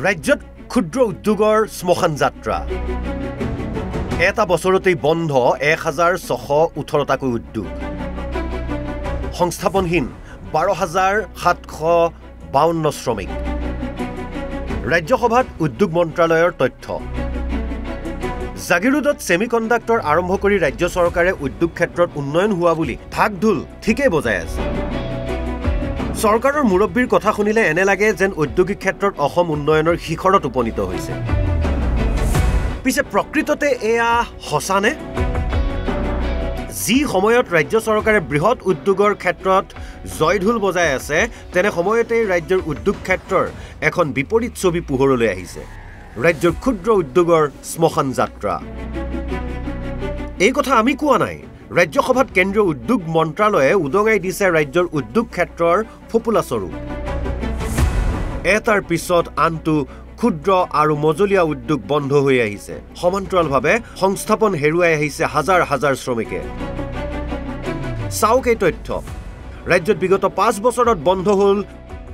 ৰাজ্যত ক্ষুদ্ৰ উদ্যোগৰ শ্মশান যাত্ৰা এটা বছৰতেই বন্ধ 1618টাকৈ উদ্যোগ সংস্থাপনহীন 12752 শ্ৰমিক ৰাজ্যসভাত উদ্যোগ মন্ত্ৰালয়ৰ তথ্য জাগিৰোডত সেমিকণ্ডাক্টৰ আৰম্ভ কৰি ৰাজ্য চৰকাৰে উদ্যোগ ক্ষেত্ৰত উন্নয়ন হোৱা বুলি ঢাক ঢোল ঠিকই বজাই আছে চৰকাৰৰ মুৰব্বীৰ কথা শুনিলে এনে লাগে যেন ঔদ্যোগিক ক্ষেত্ৰত অসম উন্নয়নৰ শিখৰত উপনীত হৈছে পিছে প্ৰকৃততে এয়া হসানে যি সময়ত ৰাজ্য চৰকাৰে বৃহৎ উদ্যোগৰ ক্ষেত্ৰত জয়ঢোল বজাই আছে তেনে সময়তে ৰাজ্যৰ উদ্যোগ ক্ষেত্ৰৰ এখন বিপৰীত ছবি পোহৰলৈ আহিছে ৰাজ্যৰ ক্ষুদ্ৰ উদ্যোগৰ শ্মশান যাত্ৰা এই কথা আমি কোৱা নাই ৰাজ্যসভাত কেন্দ্ৰীয় উদ্যোগ মন্ত্ৰালয়ে উদঙাই দিছে ৰাজ্যৰ উদ্যোগ ক্ষেত্ৰৰ ফপুলা স্বৰূপ এটাৰ পিছত আনটো ক্ষুদ্ৰ আৰু মজলীয়া উদ্যোগ বন্ধ হৈ আহিছে সমান্তৰালভাৱে সংস্থাপন হেৰুৱাই আহিছে হাজাৰ হাজাৰ শ্ৰমিকে চাওক এই তথ্য ৰাজ্যত বিগত 5 বছৰত বন্ধ হ'ল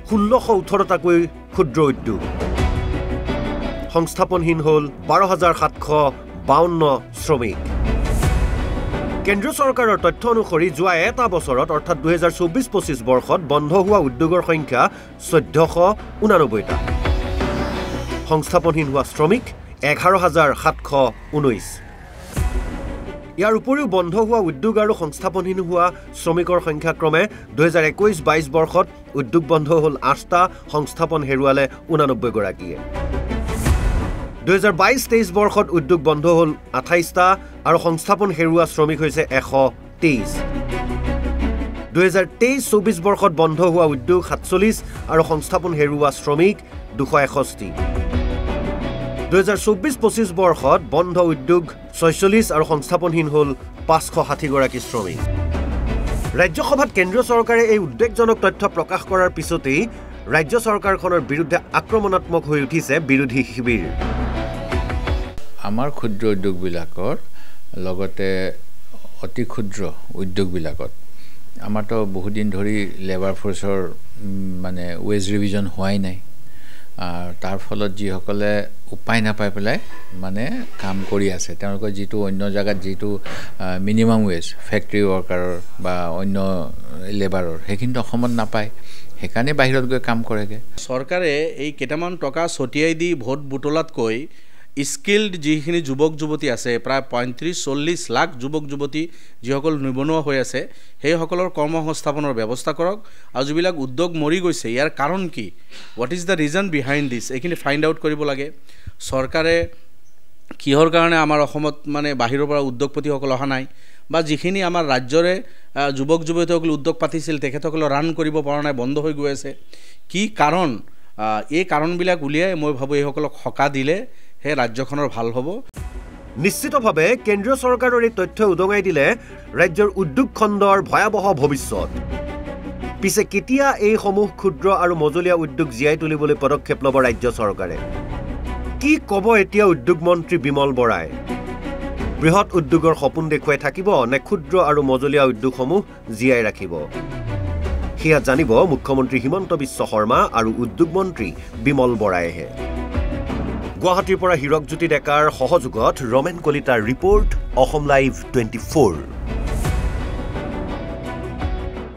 1618টাকৈ ক্ষুদ্ৰ উদ্যোগ সংস্থাপনহীন হ'ল 12752 শ্ৰমিক কেন্দ্ৰীয় চৰকাৰৰ তথ্য অনুসৰি যোৱা এটা বছৰত অৰ্থাৎ 2024-25 বৰ্ষত বন্ধ হোৱা উদ্যোগৰ সংখ্যা 1489টা সংস্থাপনহীন হোৱা শ্ৰমিক 11719 ইয়াৰ উপৰিও বন্ধ হোৱা উদ্যোগ আৰু সংস্থাপনহীন হোৱা শ্ৰমিকৰ সংখ্যা ক্ৰমে 2021-22 বৰ্ষত উদ্যোগ বন্ধ হ'ল 8টা সংস্থাপন হেৰুৱালে 89 গৰাকীয়ে 2022-23 বৰ্ষত উদ্যোগ বন্ধ হ'ল 28টা আৰু সংস্থাপন হেৰুৱা শ্ৰমিক হৈছে 123 2023-24 বৰ্ষত বন্ধ হোৱা উদ্যোগ 47 আৰু সংস্থাপন হেৰুৱা শ্ৰমিক 261 2024-25 বৰ্ষত বন্ধ উদ্যোগ 46 আৰু সংস্থাপনহীন হ'ল 560 গৰাকী শ্ৰমিক ৰাজ্যসভাত কেন্দ্ৰীয় চৰকাৰে এই উদ্বেগজনক তথ্য প্ৰকাশ কৰাৰ পিছতেই ৰাজ্য চৰকাৰখনৰ বিৰুদ্ধে আক্ৰমণাত্মক হৈ উঠিছে বিৰোধী শিবিৰ আমাৰ ক্ষুদ্ৰ উদ্যোগবিলাকৰ লগতে অতি ক্ষুদ্ৰ উদ্যোগবিলাকত আমাৰতো বহুদিন ধৰি লেবাৰ ফোৰ্চৰ মানে ৱেজ ৰিভিজন হোৱাই নাই তাৰ ফলত যিসকলে উপায় নাপাই পেলাই মানে কাম কৰি আছে তেওঁলোকৰ যিটো অন্য জায়গাত যিটো মিনিমাম ৱেজ ফেক্টৰী ৱৰ্কাৰৰ বা অন্য লেবাৰৰ সেইখিনিতো অসমত নাপায় সেইকাৰণে বাহিৰত গৈ কাম কৰেগে চৰকাৰে এই কেইটামান টকা ছটিয়াই দি ভোট বুটলাতকৈ স্কিল্ড যিখিনি যুৱক যুৱতী আছে প্ৰায় 35-40 লাখ যুৱক যুৱতী যিসকল নিবনুৱা হৈ আছে সেইসকলৰ কৰ্মসংস্থাপনৰ ব্যৱস্থা কৰক আৰু যিবিলাক উদ্যোগ মৰি গৈছে ইয়াৰ কাৰণ কি what is the reason behind this এইখিনি ফাইণ্ড আউট কৰিব লাগে চৰকাৰে কিহৰ কাৰণে আমাৰ অসমত মানে বাহিৰৰ পৰা উদ্যোগপতিসকল অহা নাই বা যিখিনি আমাৰ ৰাজ্যৰে যুৱক যুৱতীসকলে উদ্যোগ পাতিছিল তেখেতসকলে ৰান কৰিব পৰা নাই বন্ধ হৈ গৈ আছে কি কাৰণ এই কাৰণবিলাক উলিয়াই মই ভাবোঁ এইসকলক সকাহ দিলে হে ৰাজ্যখনৰ ভাল হ'ব নিশ্চিতভাৱে কেন্দ্ৰীয় চৰকাৰৰ এই তথ্য উদঙাই দিলে ৰাজ্যৰ উদ্যোগ খণ্ডৰ ভয়াৱহ ভৱিষ্যত পিছে কেতিয়া এই সমূহ ক্ষুদ্ৰ আৰু মজলীয়া উদ্যোগ জীয়াই তুলিবলৈ পদক্ষেপ ল'ব ৰাজ্য চৰকাৰে কি ক'ব এতিয়া উদ্যোগ মন্ত্ৰী বিমল বৰাই বৃহৎ উদ্যোগৰ সপোন দেখুৱাই থাকিব নে ক্ষুদ্ৰ আৰু মজলীয়া উদ্যোগসমূহ জীয়াই ৰাখিব সেয়া জানিব মুখ্যমন্ত্ৰী হিমন্ত বিশ্ব শৰ্মা আৰু উদ্যোগ মন্ত্ৰী বিমল বৰাইহে গুৱাহাটীৰ পৰা হিৰকজ্যোতি ডেকাৰ সহযোগত ৰমেন কলিতাৰ ৰিপৰ্ট অসম লাইভ 24